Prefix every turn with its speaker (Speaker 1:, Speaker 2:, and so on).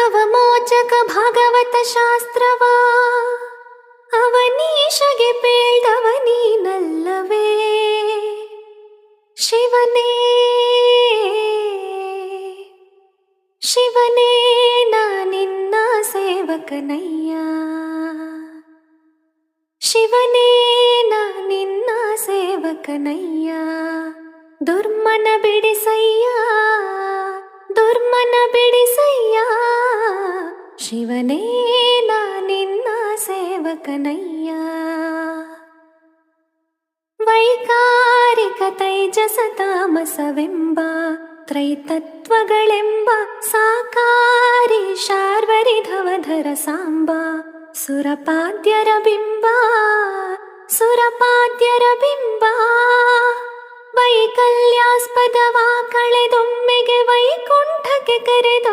Speaker 1: ಭವಮೋಚಕ ಭಾಗವತ ಶಾಸ್ತ್ರವ ಅವನೀಶಗೆ ಪೇಳ್ದವ ನೀನಲ್ಲವೇ ಶಿವನೇ ಶಿವನೇ ನಾನಿನ್ನ ಸೇವಕನಯ್ಯ ಶಿವನೇ ನಾನಿನ್ನ ಸೇವಕನಯ್ಯ ದುರ್ಮನ ಬಿಡಿಸಯ್ಯ ದುರ್ಮನ ಬಿಡಿಸಯ್ಯ ಶಿವನೇ ನಾನಿನ್ನ ಸೇವಕನಯ್ಯ ವೈಕಾರಿಕ ತೈಜಸ ತಾಮಸವೆಂಬ ತ್ರೈತತ್ವಗಳೆಂಬ ಸಾಕಾರಿ ಶಾರ್ವರಿಧವಧರ ಸಾಂಬ ಸುರಪಾದ್ಯರ ಬಿಂಬ ಸುರಪಾದ್ಯರ ಬಿಂಬ ವೈಕಲ್ಯಾಸ್ಪದವಾ ಕಳೆದೊಮ್ಮೆಗೆ ವೈಕುಂಠಕ್ಕೆ ಕರೆದೊಯ್ದ